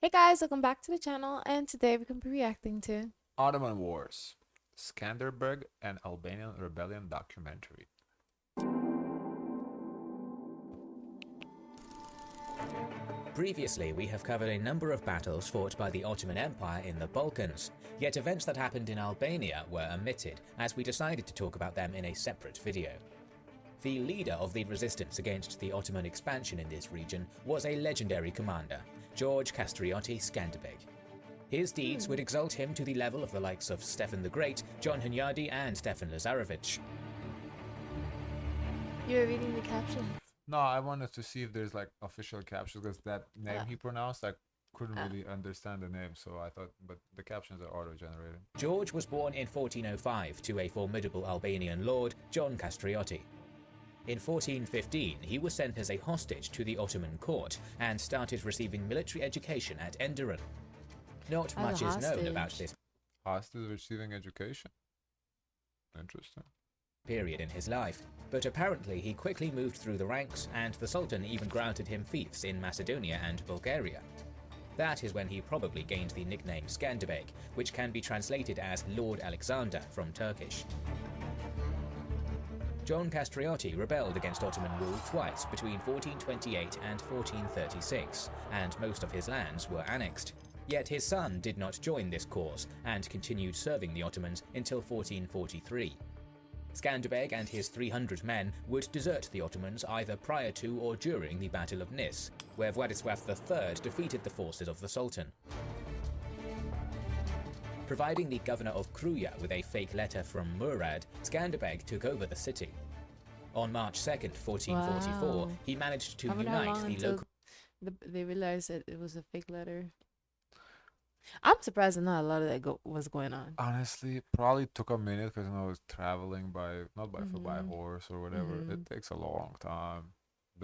Hey guys, welcome back to the channel, and today we're going to be reacting to Ottoman Wars, Skanderbeg and Albanian Rebellion documentary. Previously, we have covered a number of battles fought by the Ottoman Empire in the Balkans, yet events that happened in Albania were omitted, as we decided to talk about them in a separate video. The leader of the resistance against the Ottoman expansion in this region was a legendary commander, George Kastrioti Skanderbeg. His deeds would exalt him to the level of the likes of Stefan the Great, John Hunyadi, and Stefan Lazarevic. You're reading the captions. No, I wanted to see if there's like official captions because that name he pronounced, I couldn't really understand the name, so I thought, but the captions are auto-generated. George was born in 1405 to a formidable Albanian lord, John Kastrioti. In 1415, he was sent as a hostage to the Ottoman court and started receiving military education at Enderun. Not much is known about this Hostage receiving education? Interesting. period in his life, but apparently he quickly moved through the ranks, and the Sultan even granted him fiefs in Macedonia and Bulgaria. That is when he probably gained the nickname Skanderbeg, which can be translated as Lord Alexander from Turkish. John Kastrioti rebelled against Ottoman rule twice between 1428 and 1436, and most of his lands were annexed. Yet his son did not join this cause and continued serving the Ottomans until 1443. Skanderbeg and his 300 men would desert the Ottomans either prior to or during the Battle of Nis, where Vladislav III defeated the forces of the Sultan. Providing the governor of Kruja with a fake letter from Murad, Skanderbeg took over the city. On March 2nd, 1444, he managed to unite the local... They realized that it was a fake letter. I'm surprised that not a lot of that was going on. Honestly, it probably took a minute because I was traveling by, not by foot, by horse or whatever. It takes a long time.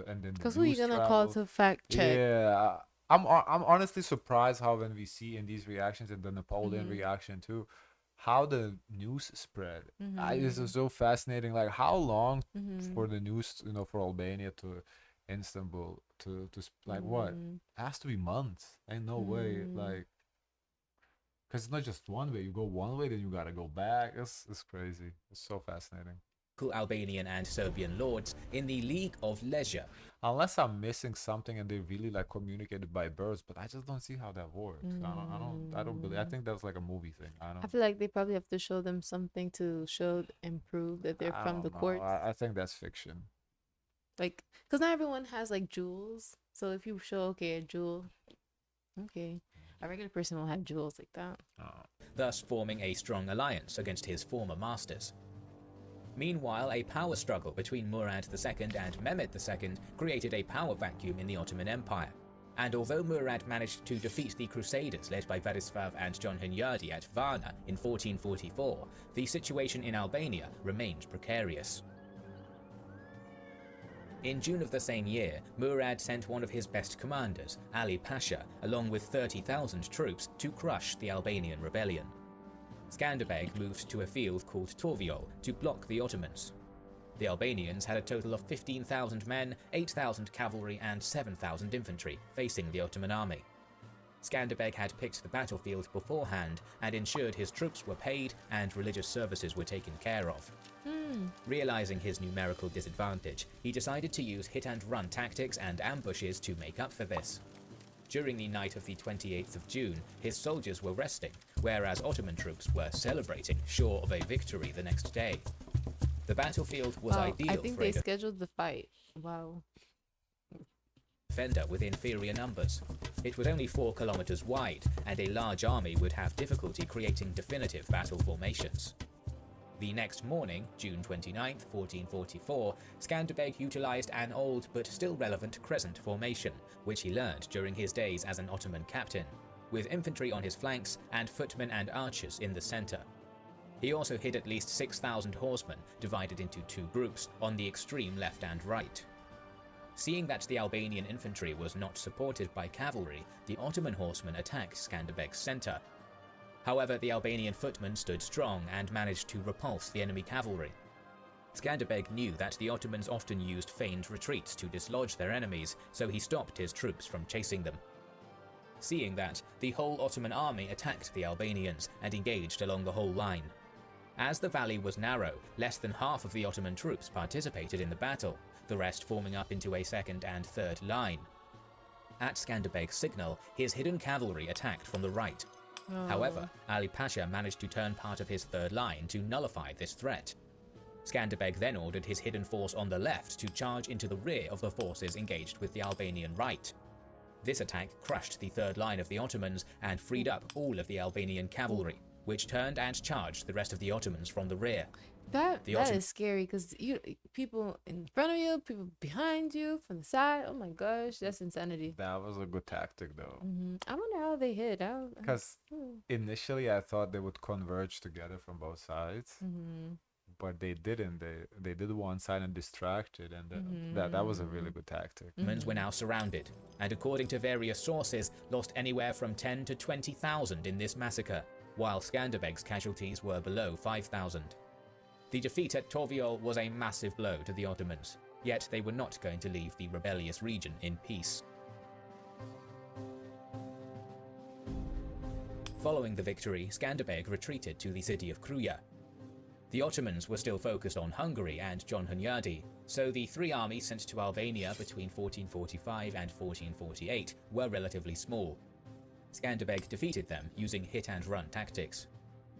And then because who are you gonna call to fact check? Yeah, I'm honestly surprised how when we see in these reactions and the Napoleon reaction too, how the news spread. This is so fascinating. Like how long for the news, for Albania to Istanbul to like what? It has to be months. Ain't no way. Like, because it's not just one way. You go one way, then you gotta go back. It's crazy. It's so fascinating. Albanian and Serbian lords in the League of Leisure. Unless I'm missing something and they really like communicated by birds, but I just don't see how that works. I don't believe. I think that's like a movie thing. I feel like they probably have to show them something to show and prove that they're from the court. I think that's fiction. Like, because not everyone has like jewels. So if you show a jewel, a regular person won't have jewels like that. Thus forming a strong alliance against his former masters. Meanwhile, a power struggle between Murad II and Mehmed II created a power vacuum in the Ottoman Empire. And although Murad managed to defeat the Crusaders led by Vladislav and John Hunyadi at Varna in 1444, the situation in Albania remained precarious. In June of the same year, Murad sent one of his best commanders, Ali Pasha, along with 30,000 troops to crush the Albanian rebellion. Skanderbeg moved to a field called Torvioll to block the Ottomans. The Albanians had a total of 15,000 men, 8,000 cavalry and 7,000 infantry facing the Ottoman army. Skanderbeg had picked the battlefield beforehand and ensured his troops were paid and religious services were taken care of. Realizing his numerical disadvantage, he decided to use hit-and-run tactics and ambushes to make up for this. During the night of the 28th of June, his soldiers were resting, whereas Ottoman troops were celebrating, sure of a victory the next day. The battlefield was ideal I think for they scheduled the fight. Wow. Defender with inferior numbers. It was only 4 kilometers wide, and a large army would have difficulty creating definitive battle formations. The next morning, June 29, 1444, Skanderbeg utilized an old but still relevant crescent formation, which he learned during his days as an Ottoman captain, with infantry on his flanks and footmen and archers in the center. He also hid at least 6,000 horsemen, divided into 2 groups, on the extreme left and right. Seeing that the Albanian infantry was not supported by cavalry, the Ottoman horsemen attacked Skanderbeg's center. However, the Albanian footmen stood strong and managed to repulse the enemy cavalry. Skanderbeg knew that the Ottomans often used feigned retreats to dislodge their enemies, so he stopped his troops from chasing them. Seeing that, the whole Ottoman army attacked the Albanians and engaged along the whole line. As the valley was narrow, less than half of the Ottoman troops participated in the battle, the rest forming up into a second and third line. At Skanderbeg's signal, his hidden cavalry attacked from the right. However, Ali Pasha managed to turn part of his third line to nullify this threat. Skanderbeg then ordered his hidden force on the left to charge into the rear of the forces engaged with the Albanian right. This attack crushed the third line of the Ottomans and freed up all of the Albanian cavalry, which turned and charged the rest of the Ottomans from the rear. That is scary because people in front of you, people behind you, from the side. Oh my gosh, that's insanity. That was a good tactic, though. I wonder how they hit. Because initially I thought they would converge together from both sides, but they didn't. They did one side and distracted, and that was a really good tactic. The Ottomans were now surrounded, and according to various sources, lost anywhere from 10 to 20,000 in this massacre, while Skanderbeg's casualties were below 5,000. The defeat at Torvioll was a massive blow to the Ottomans, yet they were not going to leave the rebellious region in peace. Following the victory, Skanderbeg retreated to the city of Kruja. The Ottomans were still focused on Hungary and John Hunyadi, so the three armies sent to Albania between 1445 and 1448 were relatively small. Skanderbeg defeated them using hit-and-run tactics.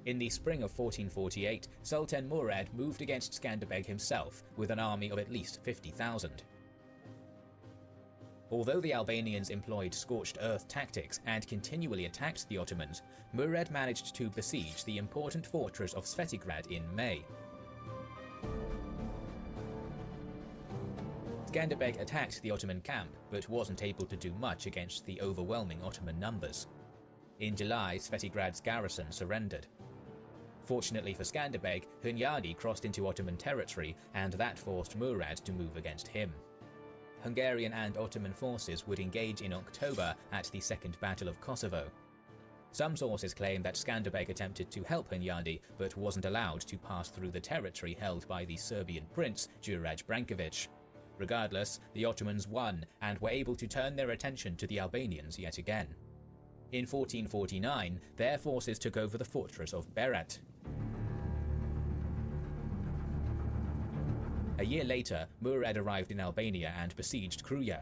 In the spring of 1448, Sultan Murad moved against Skanderbeg himself with an army of at least 50,000. Although the Albanians employed scorched earth tactics and continually attacked the Ottomans, Murad managed to besiege the important fortress of Svetigrad in May. Skanderbeg attacked the Ottoman camp, but wasn't able to do much against the overwhelming Ottoman numbers. In July, Svetigrad's garrison surrendered. Fortunately for Skanderbeg, Hunyadi crossed into Ottoman territory, and that forced Murad to move against him. Hungarian and Ottoman forces would engage in October at the Second Battle of Kosovo. Some sources claim that Skanderbeg attempted to help Hunyadi, but wasn't allowed to pass through the territory held by the Serbian prince Juraj Branković. Regardless, the Ottomans won and were able to turn their attention to the Albanians yet again. In 1449, their forces took over the fortress of Berat. A year later, Murad arrived in Albania and besieged Kruja.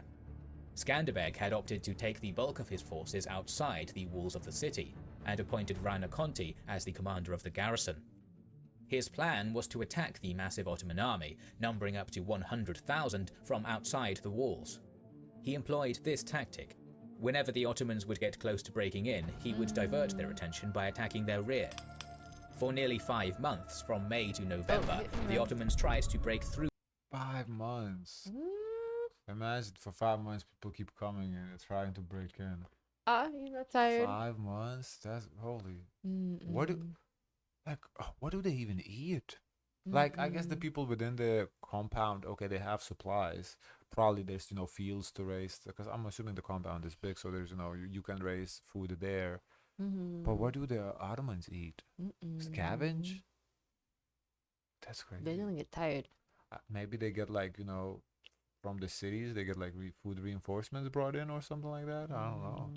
Skanderbeg had opted to take the bulk of his forces outside the walls of the city, and appointed Rana Conti as the commander of the garrison. His plan was to attack the massive Ottoman army, numbering up to 100,000 from outside the walls. He employed this tactic. Whenever the Ottomans would get close to breaking in, he would divert their attention by attacking their rear. For nearly 5 months, from May to November, the Ottomans tried to break through. 5 months. Imagine for 5 months people keep coming and trying to break in. You're not tired. 5 months? That's holy. What do they even eat? Like, I guess the people within the compound, okay, they have supplies. Probably there's, fields to raise, because I'm assuming the compound is big, so there's, you can raise food there. But what do the Ottomans eat? Scavenge? That's crazy. They don't get tired. Maybe they get, like, from the cities, they get, like, food reinforcements brought in or something like that. I don't know.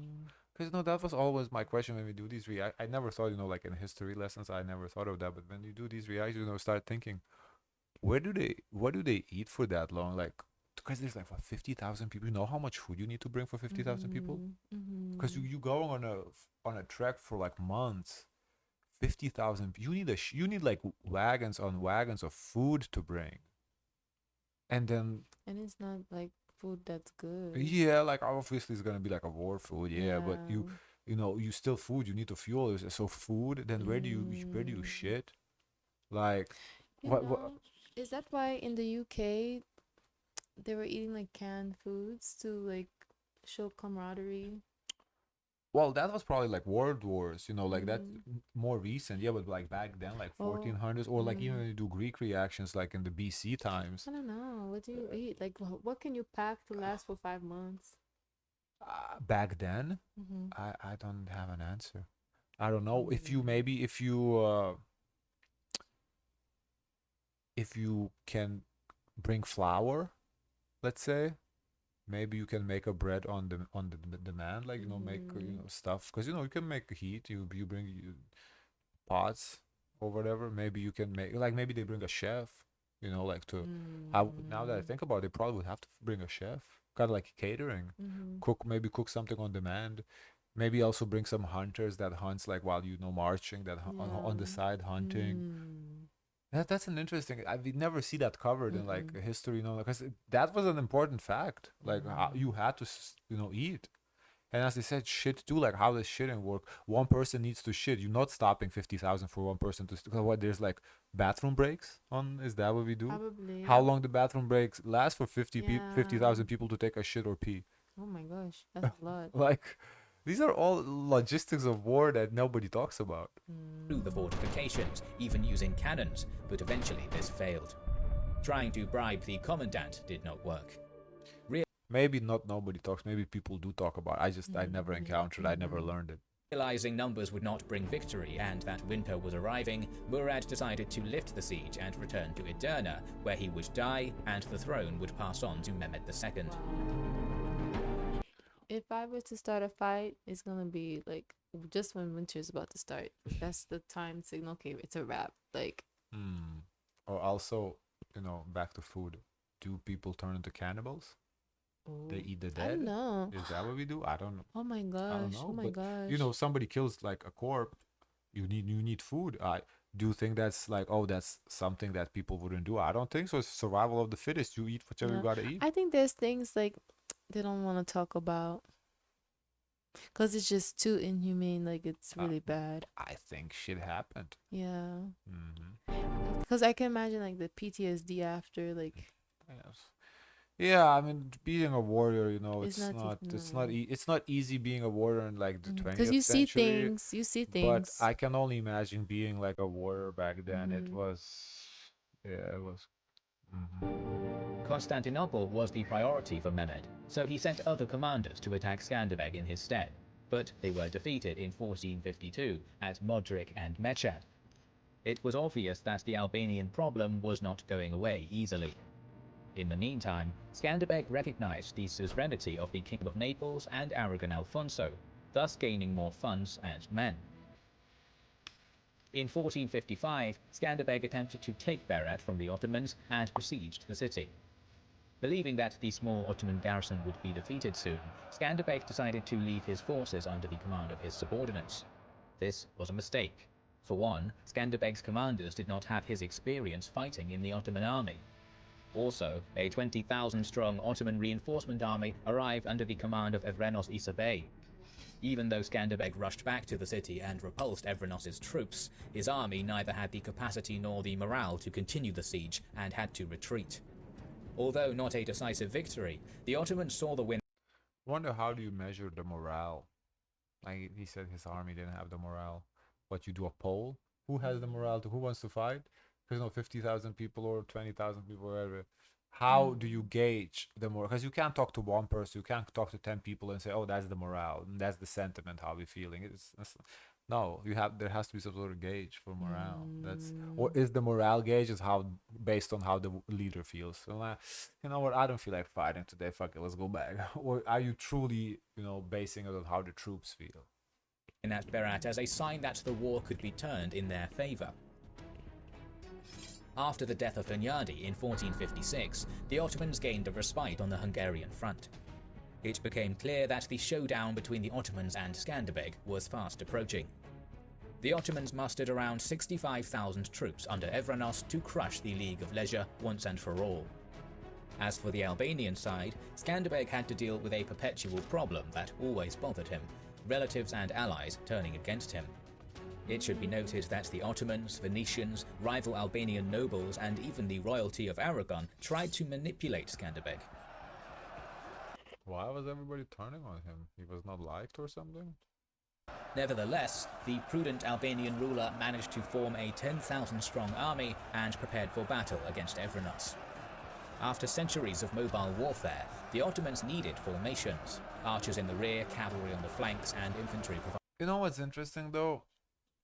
Because, that was always my question when we do these I never thought, like, in history lessons, I never thought of that. But when you do these reactions, start thinking, what do they eat for that long? Like, because there's, like, what, 50,000 people? You know how much food you need to bring for 50,000 people? Because you go on a trek for, like, months. 50,000. You need like wagons on wagons of food to bring. And it's not like food that's good. Yeah, like obviously it's gonna be like a war food, but you still food, you need to fuel it. So food, then where do you shit? Like what is that why in the UK they were eating like canned foods to like show camaraderie? Well, that was probably like World Wars, like that's more recent. Yeah, but like back then, like 1400s, or like even when you do Greek reactions, like in the BC times. I don't know. What do you eat? Like, what can you pack to last for 5 months? Back then, I don't have an answer. I don't know. If you can bring flour, let's say, maybe you can make a bread on the demand, like, you know, make, you know, stuff, because, you know, you can make heat, you bring pots or whatever. Maybe you can make, like, maybe they bring a chef, you know, like, to now that I think about it, they probably would have to bring a chef, kind of like catering, maybe cook something on demand. Maybe also bring some hunters that hunts, like, while, you know, marching, that on the side hunting. That's an interesting. We never see that covered in, like, history, you know, because that was an important fact. Like, how you had to, you know, eat. And as they said, shit too. Like, how does shitting work? One person needs to shit. You're not stopping 50,000 for one person to. What, there's like bathroom breaks on? Is that what we do? Probably. How long the bathroom breaks last for 50,000 people to take a shit or pee? Oh my gosh, that's a lot. Like, these are all logistics of war that nobody talks about. Through the fortifications, even using cannons, but eventually this failed. Trying to bribe the commandant did not work. Maybe not nobody talks. Maybe people do talk about it. I never encountered. I never learned it. Realizing numbers would not bring victory and that winter was arriving, Murad decided to lift the siege and return to Edirne, where he would die and the throne would pass on to Mehmed II. If I were to start a fight, it's gonna be like just when winter is about to start. That's the time signal. Okay, it's a wrap. Like, Or also, you know, back to food. Do people turn into cannibals? They eat the dead? I don't know. Is that what we do? I don't know. Oh my gosh. I don't know. Oh my but, gosh. you know, somebody kills, like, a corpse. You need food. I do think that's like, oh, that's something that people wouldn't do. I don't think so. It's survival of the fittest. You eat whatever you gotta eat. I think there's things like they don't want to talk about because it's just too inhumane. Like, it's really bad. I think shit happened. Yeah. Because I can imagine like the PTSD after, like. Yes. Yeah, I mean, being a warrior, you know, it's not easy being a warrior in, like, the 20th century. Because you see things. But I can only imagine being, like, a warrior back then. It was. Constantinople was the priority for Mehmed, so he sent other commanders to attack Skanderbeg in his stead, but they were defeated in 1452 at Modric and Mechad. It was obvious that the Albanian problem was not going away easily. In the meantime, Skanderbeg recognized the suzerainty of the King of Naples and Aragon Alfonso, thus gaining more funds and men. In 1455, Skanderbeg attempted to take Berat from the Ottomans and besieged the city. Believing that the small Ottoman garrison would be defeated soon, Skanderbeg decided to leave his forces under the command of his subordinates. This was a mistake. For one, Skanderbeg's commanders did not have his experience fighting in the Ottoman army. Also, a 20,000-strong Ottoman reinforcement army arrived under the command of Evrenos Isa Bey. Even though Skanderbeg rushed back to the city and repulsed Evrenos' troops, his army neither had the capacity nor the morale to continue the siege and had to retreat. Although not a decisive victory, the Ottomans saw the win. Wonder, how do you measure the morale? Like, he said his army didn't have the morale. What, you do a poll? Who has the morale who wants to fight? Because, you know, 50,000 people or 20,000 people, whatever. How do you gauge the morale? Because you can't talk to one person. You can't talk to 10 people and say, oh, that's the morale. And that's the sentiment, how we're feeling. No, there has to be some sort of gauge for morale. Or is the morale gauge is how, based on how the leader feels? So, you know what, I don't feel like fighting today. Fuck it, let's go back. Or are you truly, you know, basing it on how the troops feel? At Berat as a sign that the war could be turned in their favor. After the death of Hunyadi in 1456, the Ottomans gained a respite on the Hungarian front. It became clear that the showdown between the Ottomans and Skanderbeg was fast approaching. The Ottomans mustered around 65,000 troops under Evrenos to crush the League of Leisure once and for all. As for the Albanian side, Skanderbeg had to deal with a perpetual problem that always bothered him: relatives and allies turning against him. It should be noted that the Ottomans, Venetians, rival Albanian nobles, and even the royalty of Aragon tried to manipulate Skanderbeg. Why was everybody turning on him? He was not liked or something? Nevertheless, the prudent Albanian ruler managed to form a 10,000-strong army and prepared for battle against Evrenos. After centuries of mobile warfare, the Ottomans needed formations: archers in the rear, cavalry on the flanks, and infantry provided. You know what's interesting though?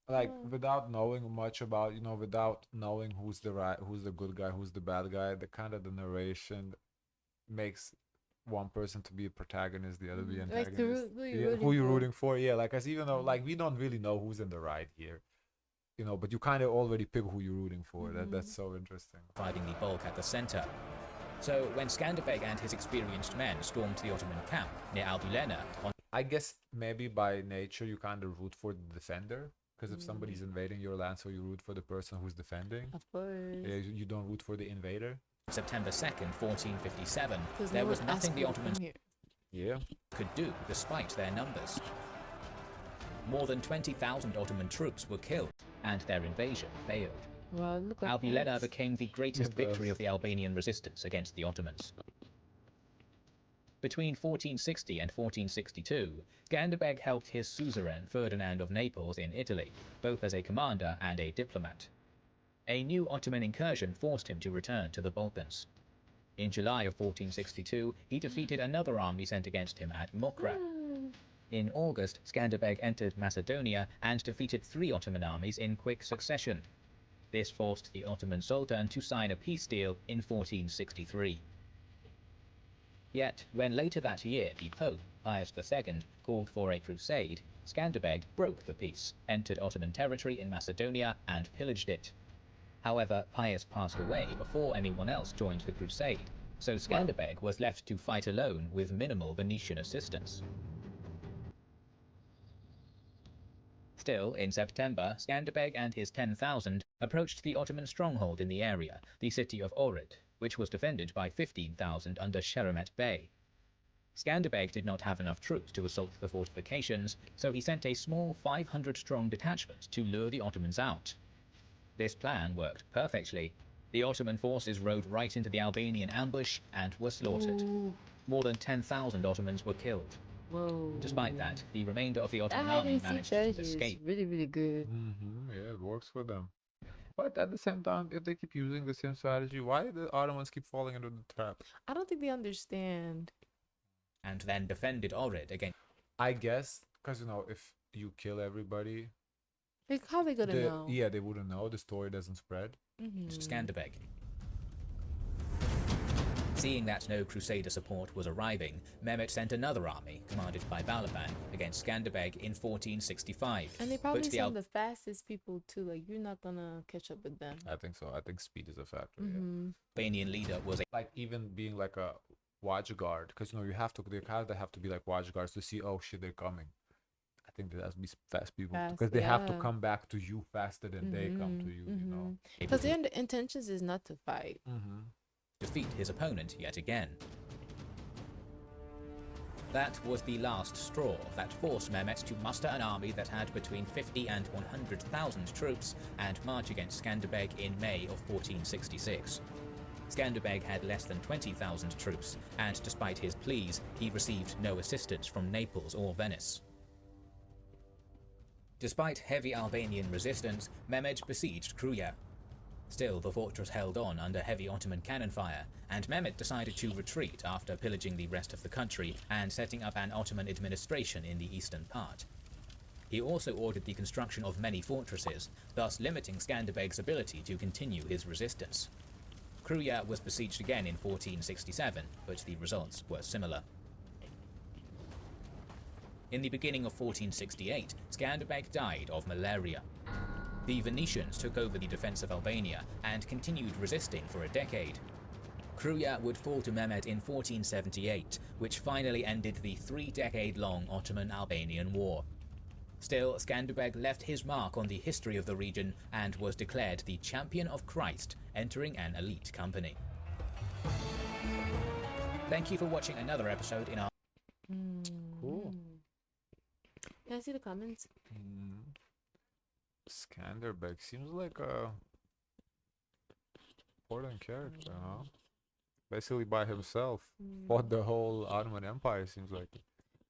Like, without knowing much about, you know, without knowing who's the good guy, who's the bad guy, the kind of the narration makes one person to be a protagonist, the other be Like antagonist. who Who you rooting for? Yeah, like as even though like we don't really know who's in the right here, but you kind of already pick who you're rooting for. That's so interesting. Providing the bulk at the center. So when Skanderbeg and his experienced men stormed the Ottoman camp near Albulena on I guess maybe by nature you kind of root for the defender, because if somebody's invading your land, so you root for the person who's defending. Of course. You don't root for the invader. September 2nd, 1457, there was nothing the Ottomans could do despite their numbers. More than 20,000 Ottoman troops were killed, and their invasion failed. Wow, look like Albulena became the greatest victory of the Albanian resistance against the Ottomans. Between 1460 and 1462, Skanderbeg helped his suzerain Ferdinand of Naples in Italy, both as a commander and a diplomat. A new Ottoman incursion forced him to return to the Balkans. In July of 1462, he defeated another army sent against him at Mokra. In August, Skanderbeg entered Macedonia and defeated 3 Ottoman armies in quick succession. This forced the Ottoman Sultan to sign a peace deal in 1463. Yet, when later that year the Pope, Pius II, called for a crusade, Skanderbeg broke the peace, entered Ottoman territory in Macedonia, and pillaged it. However, Pius passed away before anyone else joined the crusade, so Skanderbeg was left to fight alone with minimal Venetian assistance. Still, in September, Skanderbeg and his 10,000 approached the Ottoman stronghold in the area, the city of Ohrid, which was defended by 15,000 under Sheremet Bey. Skanderbeg did not have enough troops to assault the fortifications, so he sent a small 500-strong detachment to lure the Ottomans out. This plan worked perfectly. The Ottoman forces rode right into the Albanian ambush and were slaughtered. More than 10,000 Ottomans were killed. Whoa. Despite that, the remainder of the Ottoman army managed to escape. Really, really good. Yeah, it works for them. But at the same time, if they keep using the same strategy, why do the Ottomans keep falling into the trap? I don't think they understand. And then defended Ohrid against. I guess because if you kill everybody, Like, how they gonna know? yeah, they wouldn't know. The story doesn't spread. Skanderbeg. Seeing that no Crusader support was arriving, Mehmet sent another army, commanded by Balaban, against Skanderbeg in 1465. And they probably send the fastest people too. Like, you're not gonna catch up with them. I think so. I think speed is a factor. Albanian leader was like even being like a watch guard, because they have to be like watch guards to see, oh shit, they're coming. I think there has to be fast people because they have to come back to you faster than they come to you. Because their intentions is not to fight. Defeat his opponent yet again. That was the last straw that forced Mehmet to muster an army that had between 50 and 100,000 troops and march against Skanderbeg in May of 1466. Skanderbeg had less than 20,000 troops, and despite his pleas, he received no assistance from Naples or Venice. Despite heavy Albanian resistance, Mehmed besieged Kruja. Still, the fortress held on under heavy Ottoman cannon fire, and Mehmed decided to retreat after pillaging the rest of the country and setting up an Ottoman administration in the eastern part. He also ordered the construction of many fortresses, thus limiting Skanderbeg's ability to continue his resistance. Kruja was besieged again in 1467, but the results were similar. In the beginning of 1468, Skanderbeg died of malaria. The Venetians took over the defense of Albania and continued resisting for a decade. Kruja would fall to Mehmed in 1478, which finally ended the 3-decade-long Ottoman-Albanian War. Still, Skanderbeg left his mark on the history of the region and was declared the Champion of Christ, entering an elite company. Thank you for watching another episode in our... Cool. Can I see the comments? Skanderbeg seems like a important character, huh? Basically by himself. Fought the whole Ottoman Empire, seems like.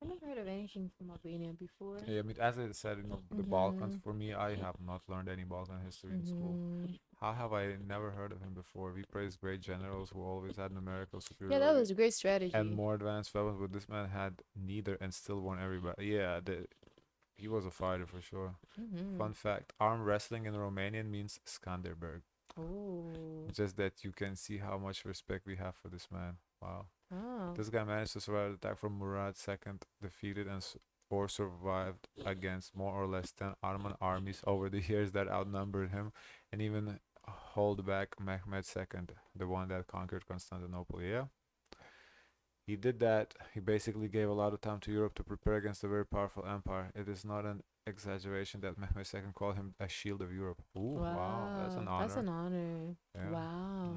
I've never heard of anything from Albania before. Yeah, I mean, as I said, the Balkans, for me, I have not learned any Balkan history in school. How have I never heard of him before? We praised great generals who always had numerical superiority. Yeah, that was a great strategy. And more advanced weapons, but this man had neither and still won everybody. Yeah, he was a fighter for sure. Fun fact, arm wrestling in Romanian means Skanderbeg. Oh. Just that you can see how much respect we have for this man. Wow. Oh. This guy managed to survive the attack from Murad II, defeated or survived against more or less 10 Ottoman armies over the years that outnumbered him, and even hold back Mehmed II, the one that conquered Constantinople. Yeah. He did that. He basically gave a lot of time to Europe to prepare against a very powerful empire. It is not an exaggeration that Mehmed II called him a shield of Europe. Ooh, wow, that's an honor. That's an honor. Yeah. Wow.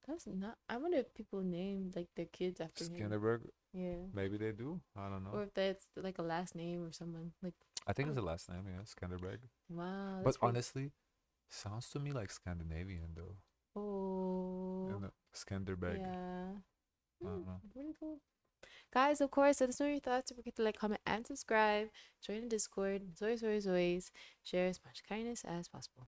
That's not. I wonder if people name like their kids after him. Skanderbeg, Yeah. maybe they do. I don't know. Or if that's like a last name or someone like. I think it's the last name, yeah, Skanderbeg. Wow. But That's pretty- honestly, sounds to me like Scandinavian though. Oh. And Skanderbeg. Yeah. I don't know. Really cool. Guys, of course, let us know your thoughts. Don't forget to like, comment, and subscribe. Join the Discord. As always, share as much kindness as possible.